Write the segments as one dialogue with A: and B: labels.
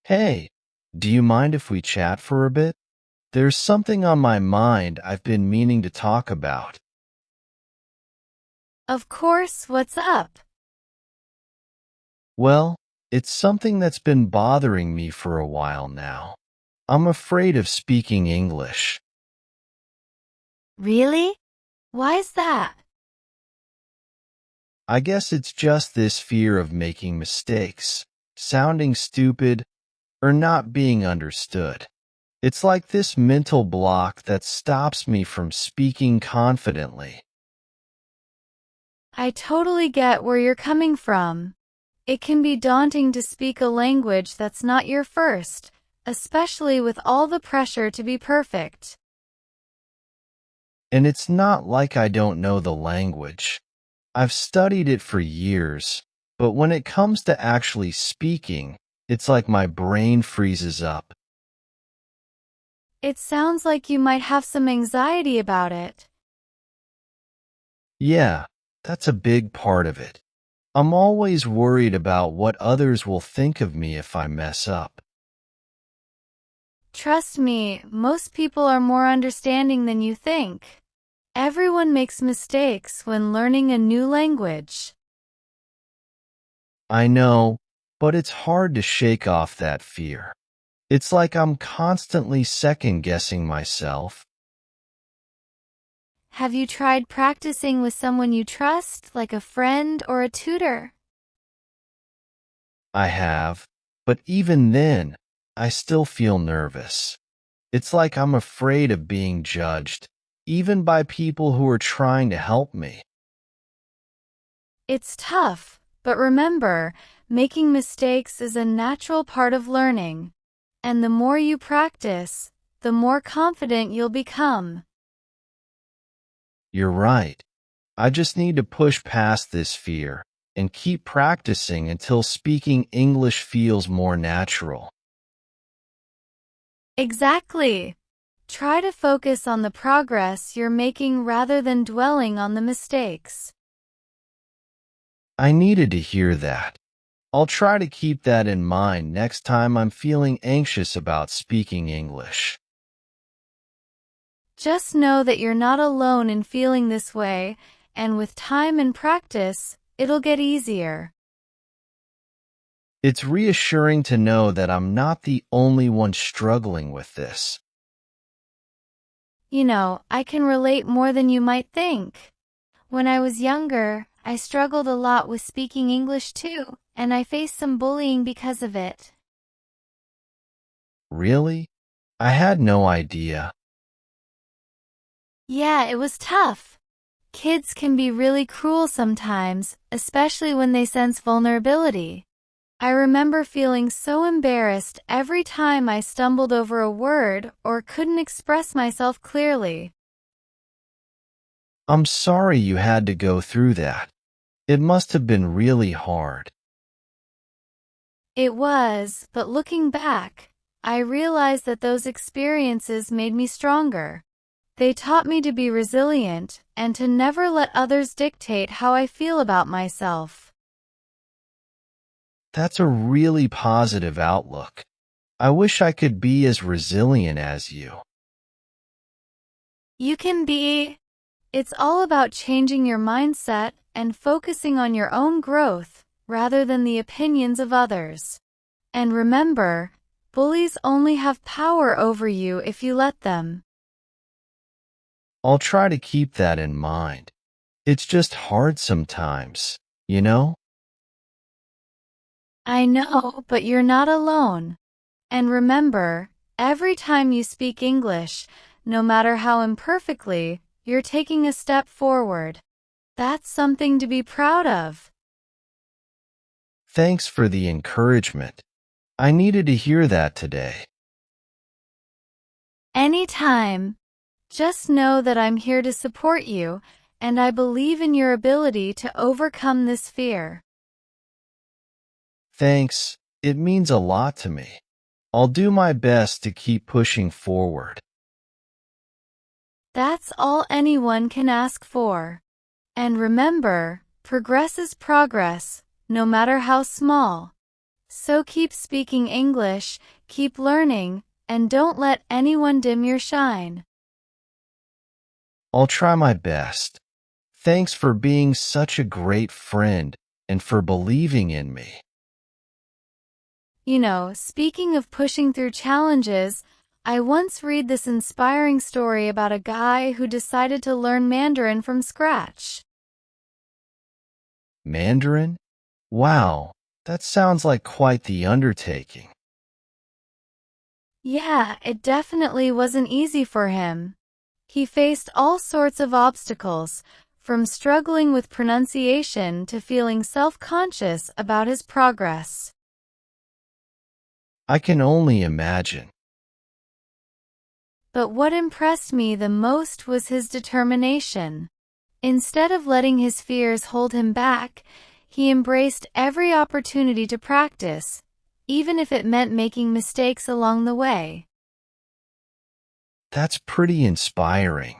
A: Hey, do you mind if we chat for a bit? There's something on my mind I've been meaning to talk about.
B: Of course, what's up?
A: Well, it's something that's been bothering me for a while now. I'm afraid of speaking English.
B: Really? Why is that?
A: I guess it's just this fear of making mistakes, sounding stupid, or not being understood. It's like this mental block that stops me from speaking confidently.
B: I totally get where you're coming from. It can be daunting to speak a language that's not your first, especially with all the pressure to be perfect.
A: And it's not like I don't know the language. I've studied it for years, but when it comes to actually speaking, it's like my brain freezes up.
B: It sounds like you might have some anxiety about it.
A: Yeah, that's a big part of it. I'm always worried about what others will think of me if I mess up.
B: Trust me, most people are more understanding than you think. Everyone makes mistakes when learning a new language.
A: I know, but it's hard to shake off that fear. It's like I'm constantly second-guessing myself.
B: Have you tried practicing with someone you trust, like a friend or a tutor?
A: I have, but even then, I still feel nervous. It's like I'm afraid of being judged, even by people who are trying to help me.
B: It's tough, but remember, making mistakes is a natural part of learning. And the more you practice, the more confident you'll become.
A: You're right. I just need to push past this fear and keep practicing until speaking English feels more natural.
B: Exactly. Try to focus on the progress you're making rather than dwelling on the mistakes.
A: I needed to hear that. I'll try to keep that in mind next time I'm feeling anxious about speaking English.
B: Just know that you're not alone in feeling this way, and with time and practice, it'll get easier.
A: It's reassuring to know that I'm not the only one struggling with this.
B: I can relate more than you might think. When I was younger, I struggled a lot with speaking English too, and I faced some bullying because of it.
A: Really? I had no idea.
B: Yeah, it was tough. Kids can be really cruel sometimes, especially when they sense vulnerability. I remember feeling so embarrassed every time I stumbled over a word or couldn't express myself clearly.
A: I'm sorry you had to go through that. It must have been really hard.
B: It was, but looking back, I realized that those experiences made me stronger. They taught me to be resilient and to never let others dictate how I feel about myself.
A: That's a really positive outlook. I wish I could be as resilient as you.
B: You can be. It's all about changing your mindset and focusing on your own growth rather than the opinions of others. And remember, bullies only have power over you if you let them.
A: I'll try to keep that in mind. It's just hard sometimes, you know?
B: I know, but you're not alone. And remember, every time you speak English, no matter how imperfectly, you're taking a step forward. That's something to be proud of.
A: Thanks for the encouragement. I needed to hear that today.
B: Anytime. Just know that I'm here to support you, and I believe in your ability to overcome this fear.
A: Thanks. It means a lot to me. I'll do my best to keep pushing forward.
B: That's all anyone can ask for. And remember, progress is progress, no matter how small. So keep speaking English, keep learning, and don't let anyone dim your shine.
A: I'll try my best. Thanks for being such a great friend and for believing in me.
B: You know, speaking of pushing through challenges, I once read this inspiring story about a guy who decided to learn Mandarin from scratch.
A: Mandarin? Wow, that sounds like quite the undertaking.
B: Yeah, it definitely wasn't easy for him. He faced all sorts of obstacles, from struggling with pronunciation to feeling self-conscious about his progress.
A: I can only imagine.
B: But what impressed me the most was his determination. Instead of letting his fears hold him back, he embraced every opportunity to practice, even if it meant making mistakes along the way.
A: That's pretty inspiring.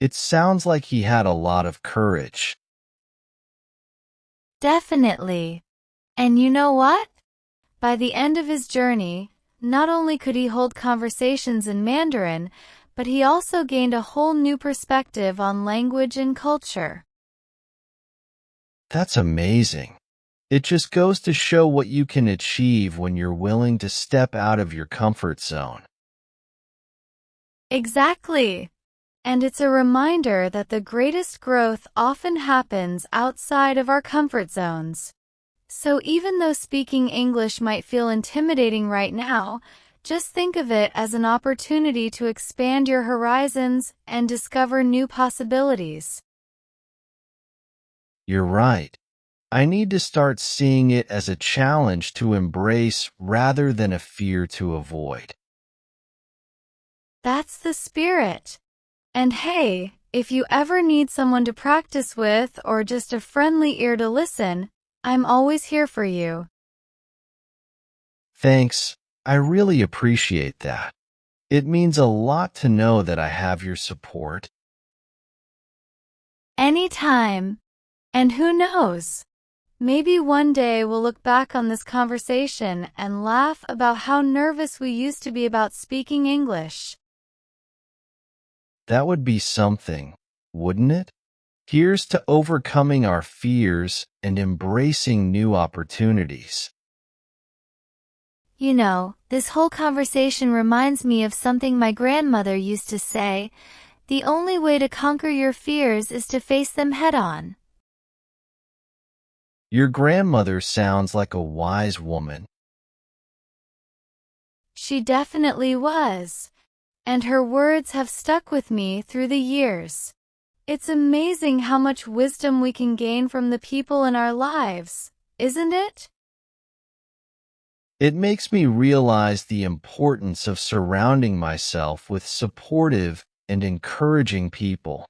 A: It sounds like he had a lot of courage.
B: Definitely. And you know what? By the end of his journey, not only could he hold conversations in Mandarin, but he also gained a whole new perspective on language and culture.
A: That's amazing. It just goes to show what you can achieve when you're willing to step out of your comfort zone.
B: Exactly. And it's a reminder that the greatest growth often happens outside of our comfort zones. So even though speaking English might feel intimidating right now, just think of it as an opportunity to expand your horizons and discover new possibilities.
A: You're right. I need to start seeing it as a challenge to embrace rather than a fear to avoid.
B: That's the spirit. And hey, if you ever need someone to practice with or just a friendly ear to listen, I'm always here for you.
A: Thanks. I really appreciate that. It means a lot to know that I have your support.
B: Anytime. And who knows? Maybe one day we'll look back on this conversation and laugh about how nervous we used to be about speaking English.
A: That would be something, wouldn't it? Here's to overcoming our fears and embracing new opportunities.
B: You know, this whole conversation reminds me of something my grandmother used to say: the only way to conquer your fears is to face them head on.
A: Your grandmother sounds like a wise woman.
B: She definitely was. And her words have stuck with me through the years. It's amazing how much wisdom we can gain from the people in our lives, isn't it?
A: It makes me realize the importance of surrounding myself with supportive and encouraging people.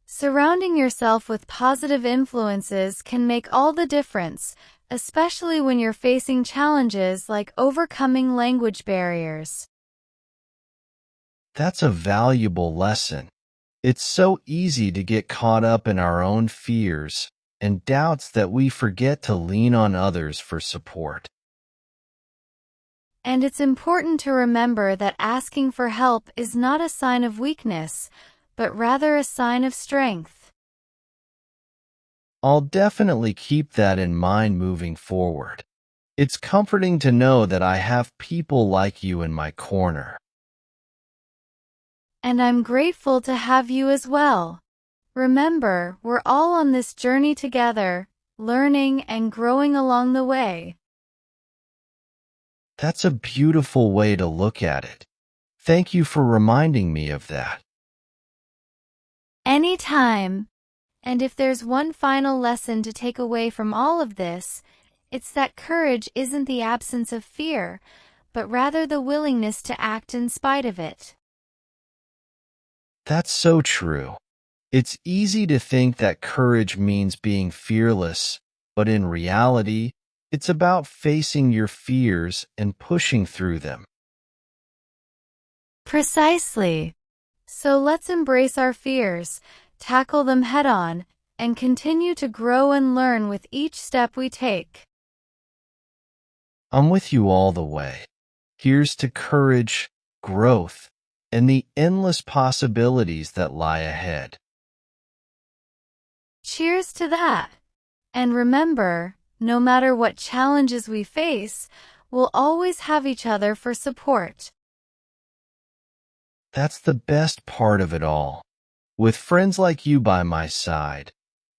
B: Surrounding yourself with positive influences can make all the difference, especially when you're facing challenges like overcoming language barriers.
A: That's a valuable lesson. It's so easy to get caught up in our own fears and doubts that we forget to lean on others for support.
B: And it's important to remember that asking for help is not a sign of weakness, but rather a sign of strength.
A: I'll definitely keep that in mind moving forward. It's comforting to know that I have people like you in my corner.
B: And I'm grateful to have you as well. Remember, we're all on this journey together, learning and growing along the way.
A: That's a beautiful way to look at it. Thank you for reminding me of that.
B: Anytime. And if there's one final lesson to take away from all of this, it's that courage isn't the absence of fear, but rather the willingness to act in spite of it.
A: That's so true. It's easy to think that courage means being fearless, but in reality, it's about facing your fears and pushing through them.
B: Precisely. So let's embrace our fears, tackle them head on, and continue to grow and learn with each step we take.
A: I'm with you all the way. Here's to courage, growth, and the endless possibilities that lie ahead.
B: Cheers to that. And remember, no matter what challenges we face, we'll always have each other for support.
A: That's the best part of it all. With friends like you by my side,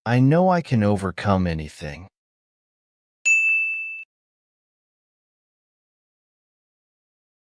A: I know I can overcome anything.